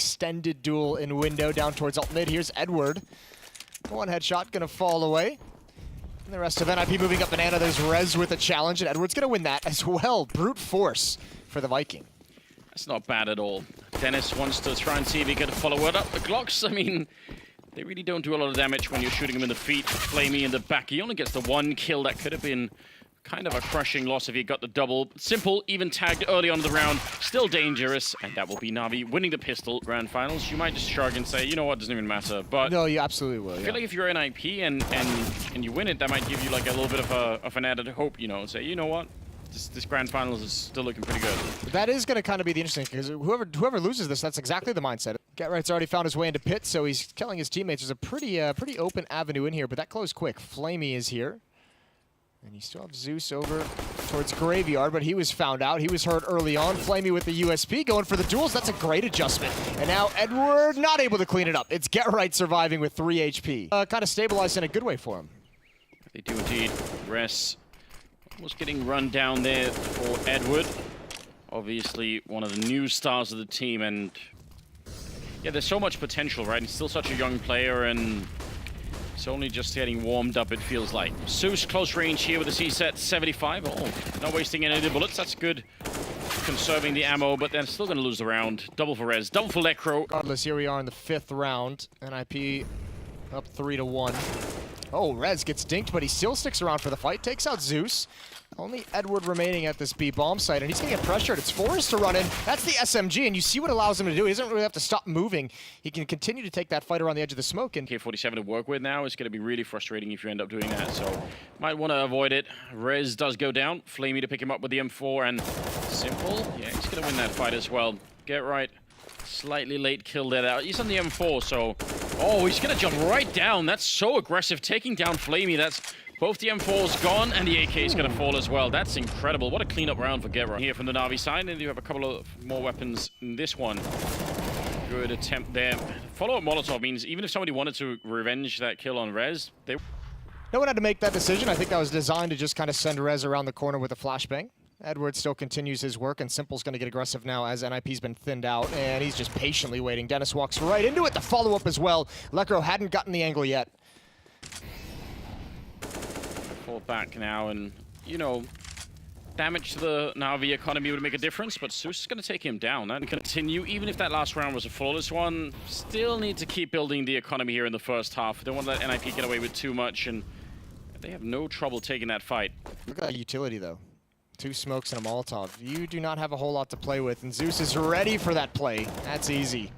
extended duel in window down towards alt mid. Here's Edward. One headshot gonna fall away. And the rest of NiP moving up banana. There's Rez with a challenge, and Edward's gonna win that as well. Brute force for the Viking. That's not bad at all. Dennis wants to try and see if he can follow it up. The Glocks, I mean, they really don't do a lot of damage when you're shooting them in the feet. Flamey in the back. He only gets the one kill. That could have been kind of a crushing loss if he got the double. Simple, even tagged early on in the round. Still dangerous. And that will be NaVi winning the pistol grand finals. You might just shrug and say, you know what, doesn't even matter. But no, you absolutely will. I feel like if you're NiP and you win it, that might give you like a little bit of an added hope, you know, and say, you know what? This grand finals is still looking pretty good. That is going to kind of be the interesting, because whoever loses this, that's exactly the mindset. GetRight's already found his way into pit, so he's killing his teammates. There's a pretty open avenue in here, but that closed quick. Flamey is here. And you still have Zeus over towards Graveyard, but he was found out. He was hurt early on. Flamey with the USP going for the duels. That's a great adjustment. And now Edward not able to clean it up. It's GetRight surviving with 3 HP. Kind of stabilized in a good way for him. They do indeed. Res was getting run down there for Edward. Obviously, one of the new stars of the team, and yeah, there's so much potential, right? He's still such a young player, and it's only just getting warmed up, it feels like. Zeus close range here with the C-set 75. Oh, not wasting any of the bullets. That's good. Conserving the ammo, but they're still going to lose the round. Double for Rez, double for Lecro. Regardless, here we are in the 5th round. NiP up 3-1. Oh, Rez gets dinked, but he still sticks around for the fight. Takes out Zeus. Only Edward remaining at this B bomb site, and he's going to get pressured. It's Forrest to run in. That's the SMG, and you see what allows him to do. He doesn't really have to stop moving. He can continue to take that fight around the edge of the smoke. And K47 to work with now is going to be really frustrating if you end up doing that, so might want to avoid it. Rez does go down. Flamey to pick him up with the M4, and Simple, yeah, he's going to win that fight as well. GetRight, slightly late kill there. He's on the M4, so... Oh, he's going to jump right down. That's so aggressive, taking down Flamey. That's both the M4's gone, and the AK is going to fall as well. That's incredible. What a cleanup round for GetRight here from the NaVi side, and you have a couple of more weapons in this one. Good attempt there. Follow-up Molotov means even if somebody wanted to revenge that kill on Rez, they... No one had to make that decision. I think that was designed to just kind of send Rez around the corner with a flashbang. Edward still continues his work, and Simple's going to get aggressive now as NiP's been thinned out, and he's just patiently waiting. Dennis walks right into it, the follow-up as well. Lecro hadn't gotten the angle yet. Fall back now, and, you know, damage to the NaVi economy would make a difference, but Zeus is going to take him down and continue. Even if that last round was a flawless one, still need to keep building the economy here in the first half. Don't want to let NiP get away with too much, and they have no trouble taking that fight. Look at that utility, though. 2 smokes and a Molotov. You do not have a whole lot to play with, and Zeus is ready for that play. That's easy.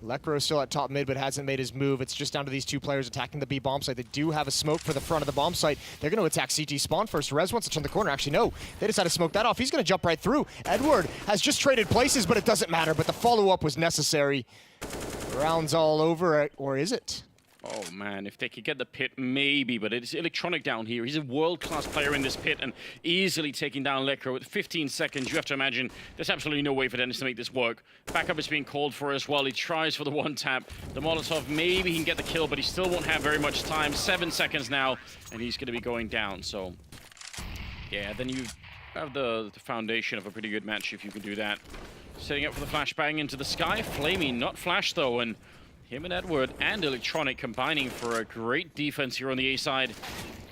Lecro's still at top mid, but hasn't made his move. It's just down to these 2 players attacking the B bomb site. They do have a smoke for the front of the bomb site. They're going to attack CT spawn first. Rez wants to turn the corner. Actually, no. They decide to smoke that off. He's going to jump right through. Edward has just traded places, but it doesn't matter. But the follow-up was necessary. Round's all over, or is it? Oh man, if they could get the pit, maybe, but it's Electronic down here. He's a world-class player in this pit and easily taking down Lecro with 15 seconds. You have to imagine there's absolutely no way for Dennis to make this work. Backup is being called for as well. He tries for the 1-tap. The Molotov, maybe he can get the kill, but he still won't have very much time. 7 seconds now, and he's going to be going down. So, yeah, then you have the foundation of a pretty good match if you can do that. Setting up for the flashbang into the sky. Flamey, not flash though, and him and Edward and Electronic combining for a great defense here on the A side.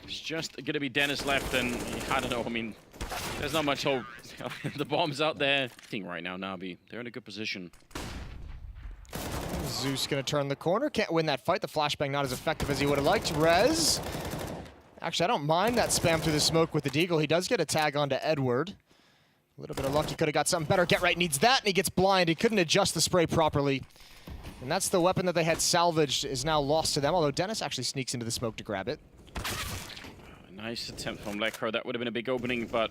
It's just going to be Dennis left, and I don't know, I mean, there's not much hope. The bomb's out there. Right now, NaVi, they're in a good position. Zeus going to turn the corner. Can't win that fight. The flashbang not as effective as he would have liked. Rez. Actually, I don't mind that spam through the smoke with the Deagle. He does get a tag onto Edward. A little bit of luck. He could have got something better. GetRight needs that, and he gets blind. He couldn't adjust the spray properly. And that's the weapon that they had salvaged is now lost to them, although Dennis actually sneaks into the smoke to grab it. Nice attempt from Lecro. That would have been a big opening, but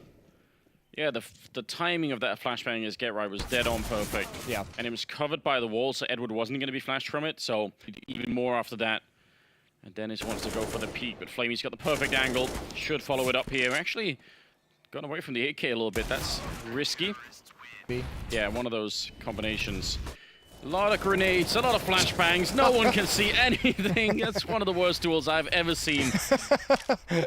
yeah, the timing of that flashbang as GetRight was dead on perfect. Yeah. And it was covered by the wall, so Edward wasn't going to be flashed from it, so even more after that. And Dennis wants to go for the peek, but Flamey's got the perfect angle. Should follow it up here. Actually, gone away from the AK a little bit. That's risky. B. Yeah, one of those combinations. A lot of grenades, a lot of flashbangs. No one can see anything. That's one of the worst duels I've ever seen.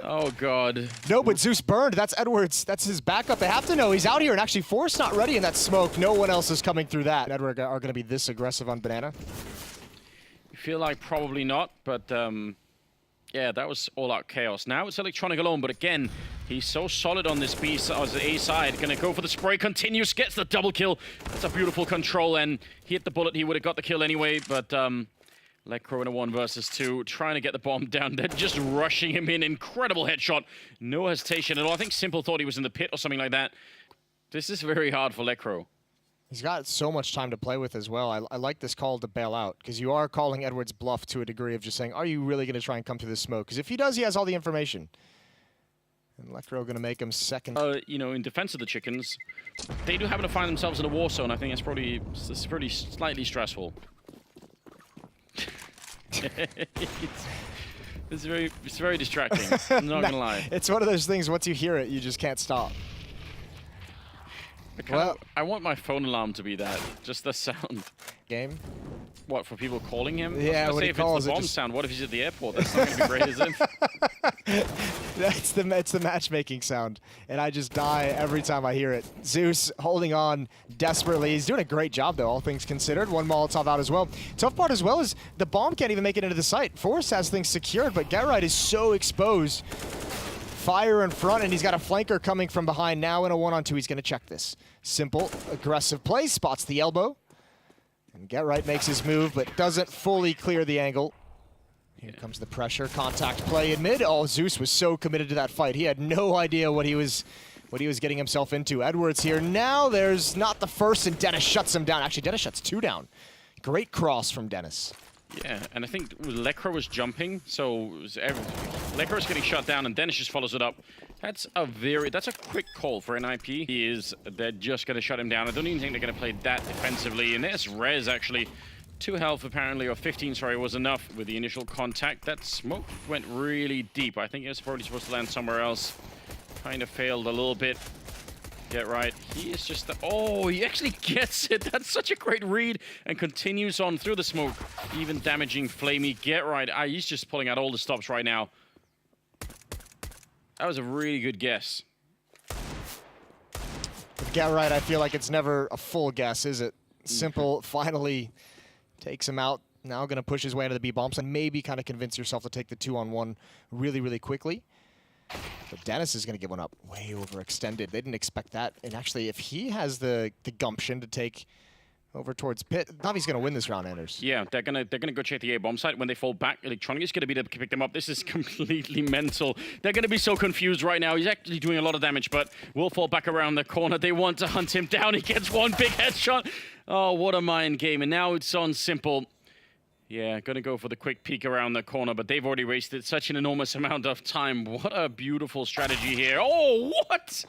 Oh, God. No, but Zeus burned. That's Edwards. That's his backup. They have to know he's out here. And actually, Force not ready in that smoke. No one else is coming through that. Edward are going to be this aggressive on Banana. I feel like probably not, but yeah, that was all-out chaos. Now it's Electronic alone, but again, he's so solid on this B side, the A side. Gonna go for the spray, continues, gets the double kill. That's a beautiful control, and he hit the bullet. He would have got the kill anyway, but Lekro in a 1 versus 2, trying to get the bomb down. They're just rushing him in. Incredible headshot. No hesitation at all. I think Simple thought he was in the pit or something like that. This is very hard for Lekro. He's got so much time to play with as well. I like this call to bail out, because you are calling Edwards' bluff to a degree of just saying, are you really going to try and come through this smoke? Because if he does, he has all the information. And Lekro going to make him second. You know, in defense of the chickens, they do happen to find themselves in a war zone. I think it's pretty slightly stressful. it's very distracting. I'm not going to lie. It's one of those things, once you hear it, you just can't stop. I want my phone alarm to be that, just the sound. Game? What, for people calling him? Yeah, when he calls it. If it's the bomb sound, what if he's at the airport? That's not going to be great, is it? It's the matchmaking sound, and I just die every time I hear it. Zeus holding on desperately. He's doing a great job, though, all things considered. 1 Molotov out as well. Tough part as well is the bomb can't even make it into the site. Force has things secured, but GetRight is so exposed. Fire in front, and he's got a flanker coming from behind now in a 1-on-2. He's going to check this. Simple, aggressive play, spots the elbow. And GetRight makes his move, but doesn't fully clear the angle. Here comes the pressure, contact play in mid. Oh, Zeus was so committed to that fight. He had no idea what he was getting himself into. Edwards here. Now there's not the first, and Dennis shuts him down. Actually, Dennis shuts 2 down. Great cross from Dennis. Yeah, and I think Lekro was jumping, so Lekro's getting shut down, and Danish just follows it up. That's a quick call for NiP. They're just going to shut him down. I don't even think they're going to play that defensively. And there's Rez, actually. 2 health, apparently, or 15, sorry, was enough with the initial contact. That smoke went really deep. I think it was probably supposed to land somewhere else. Kind of failed a little bit. GetRight. He is just oh, he actually gets it. That's such a great read, and continues on through the smoke, even damaging Flamey. GetRight. He's just pulling out all the stops right now. That was a really good guess. With GetRight, I feel like it's never a full guess, is it? Simple finally takes him out. Now going to push his way into the B bomb, so maybe kind of convince yourself to take the 2-on-1 really, really quickly. But Dennis is going to get one up way overextended. They didn't expect that. And actually, if he has the gumption to take over towards pit, NaVi's going to win this round, Anders. Yeah, they're gonna go check the A bomb site. When they fall back, Electronic is going to be able to pick them up. This is completely mental. They're going to be so confused right now. He's actually doing a lot of damage, but will fall back around the corner. They want to hunt him down. He gets 1 big headshot. Oh, what a mind game. And now it's on Simple. Yeah, gonna go for the quick peek around the corner, but they've already wasted such an enormous amount of time. What a beautiful strategy here. Oh, what?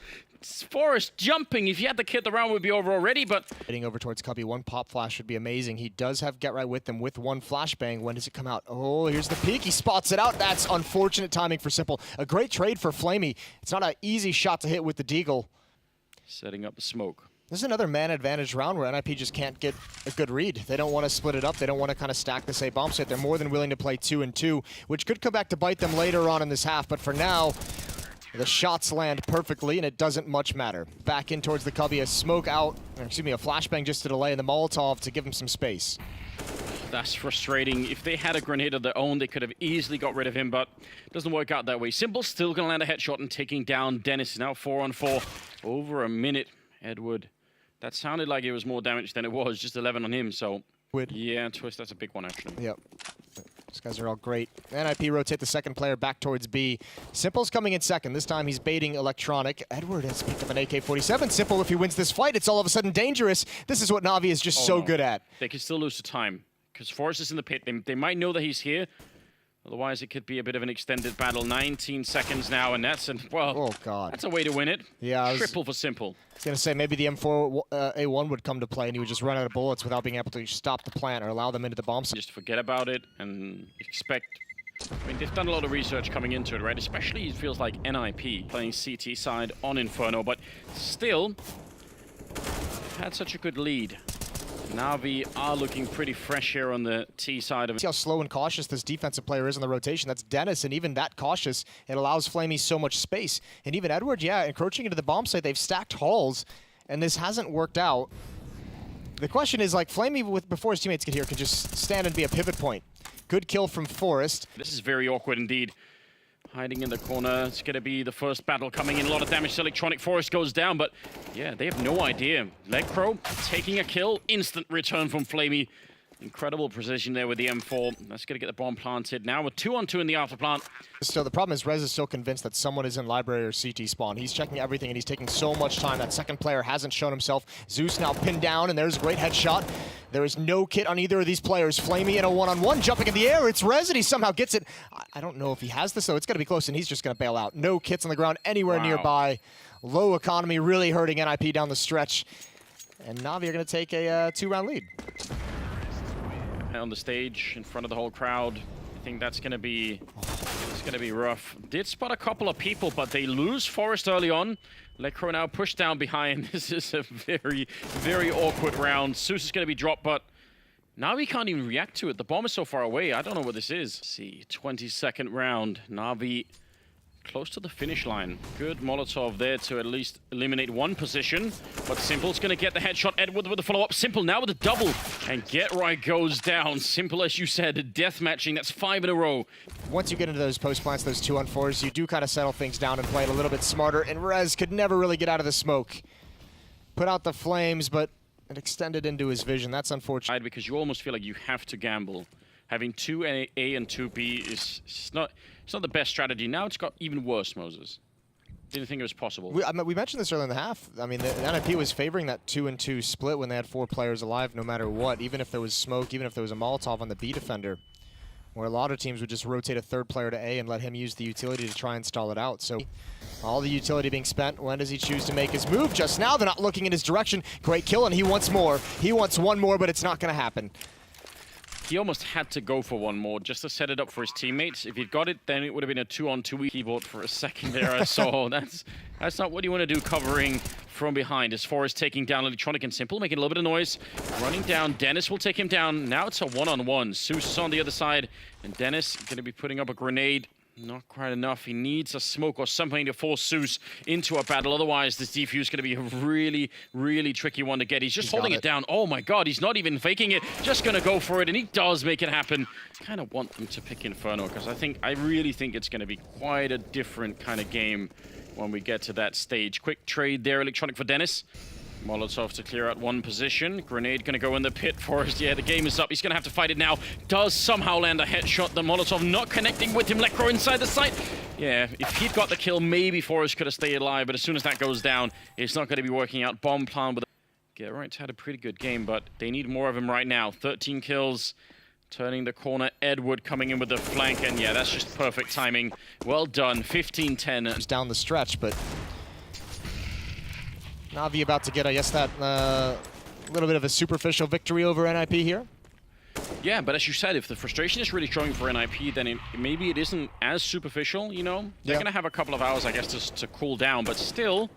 Forrest jumping. If you had the kit, the round would be over already, but... Heading over towards Cubby, 1 pop flash would be amazing. He does have GetRight with him with 1 flashbang. When does it come out? Oh, here's the peek. He spots it out. That's unfortunate timing for Simple. A great trade for Flamey. It's not an easy shot to hit with the deagle. Setting up the smoke. This is another man advantage round where NiP just can't get a good read. They don't want to split it up. They don't want to kind of stack this A bomb site. They're more than willing to play 2 and 2, which could come back to bite them later on in this half. But for now, the shots land perfectly, and it doesn't much matter. Back in towards the Cubby, a smoke out, or excuse me, a flashbang just to delay, and the Molotov to give him some space. That's frustrating. If they had a grenade of their own, they could have easily got rid of him, but it doesn't work out that way. Simple still going to land a headshot and taking down Dennis. Now 4-on-4. Over a minute, Edward. That sounded like it was more damage than it was, just 11 on him, so... Yeah, Twist, that's a big one, actually. Yep. These guys are all great. NiP rotate the second player back towards B. Simple's coming in second. This time he's baiting Electronic. Edward has picked up an AK-47. Simple, if he wins this fight, it's all of a sudden dangerous. This is what NaVi is just good at. They could still lose the time, because Forrest is in the pit. They might know that he's here. Otherwise, it could be a bit of an extended battle. 19 seconds now, and that's, well, oh God, that's a way to win it. Yeah, Triple for Simple. I was going to say, maybe the M4 A1 would come to play, and he would just run out of bullets without being able to stop the plant or allow them into the bomb site. Just forget about it and expect... I mean, they've done a lot of research coming into it, right? Especially, it feels like NiP playing CT side on Inferno, but still, had such a good lead. NaVi are looking pretty fresh here on the T side of it. See how slow and cautious this defensive player is in the rotation. That's Dennis, and even that cautious, it allows Flamey so much space. And even Edward, yeah, encroaching into the bomb site, they've stacked halls, and this hasn't worked out. The question is, like, Flamey, before his teammates get here, can just stand and be a pivot point. Good kill from Forrest. This is very awkward indeed. Hiding in the corner. It's going to be the first battle coming in. A lot of damage to Electronic. Forrest goes down, but yeah, they have no idea. Legpro taking a kill. Instant return from Flamey. Incredible precision there with the M4. That's going to get the bomb planted. Now with 2-on-2 in the after plant. So the problem is Rez is still convinced that someone is in library or CT spawn. He's checking everything and he's taking so much time. That second player hasn't shown himself. Zeus now pinned down, and there's a great headshot. There is no kit on either of these players. Flamey in a one-on-one, jumping in the air. It's Rez, and he somehow gets it. I don't know if he has this, though. It's going to be close, and he's just going to bail out. No kits on the ground anywhere nearby. Low economy really hurting NiP down the stretch. And NaVi are going to take a 2-round lead. On the stage in front of the whole crowd. I think that's going to be rough. Did spot a couple of people, but they lose Forrest early on. Lecro now pushed down behind. This is a very, very awkward round. Zeus is going to be dropped, but now we can't even react to it. The bomb is so far away. I don't know what this is. Let's see, 22nd round. NaVi close to the finish line. Good Molotov there to at least eliminate one position. But Simple's going to get the headshot. Edward with the follow-up. Simple now with a double. And Get Right goes down. Simple, as you said, death matching. That's 5 in a row. Once you get into those post plants, those 2-on-4s, you do kind of settle things down and play it a little bit smarter. And Rez could never really get out of the smoke. Put out the flames, but it extended into his vision. That's unfortunate. Because you almost feel like you have to gamble. Having 2 A and 2 B is not the best strategy. Now it's got even worse, Moses. Didn't think it was possible. We mentioned this early in the half. I mean, the NiP was favoring that 2-and-2 split when they had 4 players alive, no matter what, even if there was smoke, even if there was a Molotov on the B defender, where a lot of teams would just rotate a third player to A and let him use the utility to try and stall it out. So all the utility being spent. When does he choose to make his move? Just now, they're not looking in his direction. Great kill, and he wants more. He wants one more, but it's not going to happen. He almost had to go for one more just to set it up for his teammates. If he'd got it, then it would have been a 2-on-2 keyboard for a second there. I saw that's not what you want to do covering from behind. As Forrest taking down Electronic and Simple, making a little bit of noise. Running down, Dennis will take him down. Now it's a 1-on-1. Zeus is on the other side, and Dennis going to be putting up a grenade. Not quite enough. He needs a smoke or something to force Zeus into a battle. Otherwise, this defuse is going to be a really, really tricky one to get. He's just holding it down. Oh my god, he's not even faking it. Just going to go for it, and he does make it happen. Kind of want them to pick Inferno, because I really think it's going to be quite a different kind of game when we get to that stage. Quick trade there, Electronic for Dennis. Molotov to clear out one position. Grenade going to go in the pit. Forrest, yeah, the game is up. He's going to have to fight it now. Does somehow land a headshot. The Molotov not connecting with him. Lecro inside the site. Yeah, if he'd got the kill, maybe Forrest could have stayed alive. But as soon as that goes down, it's not going to be working out. Bomb plan with... Get Right's had a pretty good game, but they need more of him right now. 13 kills. Turning the corner. Edward coming in with the flank. And yeah, that's just perfect timing. Well done. 15-10. It's down the stretch, but... NaVi about to get, I guess, that little bit of a superficial victory over NiP here. Yeah, but as you said, if the frustration is really showing for NiP, then maybe it isn't as superficial, you know? They're going to have a couple of hours, I guess, to cool down, but still,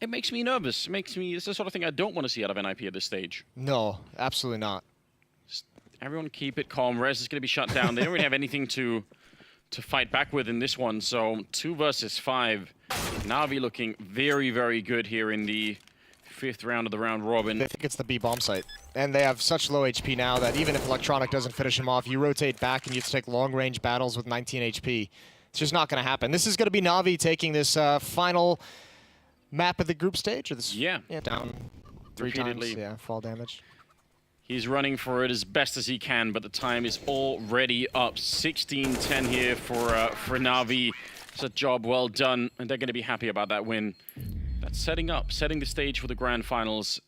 it makes me nervous. It makes me... It's the sort of thing I don't want to see out of NiP at this stage. No, absolutely not. Just everyone keep it calm. Rez is going to be shut down. They don't really have anything to fight back with in this one, so 2 versus 5. NaVi looking very, very good here in the 5th round of the round robin. I think it's the B bomb site. And they have such low HP now that even if Electronic doesn't finish him off, you rotate back and you have to take long-range battles with 19 HP. It's just not going to happen. This is going to be NaVi taking this final map of the group stage. Or this, down 3 times. Yeah, fall damage. He's running for it as best as he can, but the time is already up. 16-10 here for NaVi. It's a job well done, and they're going to be happy about that win. That's setting the stage for the grand finals.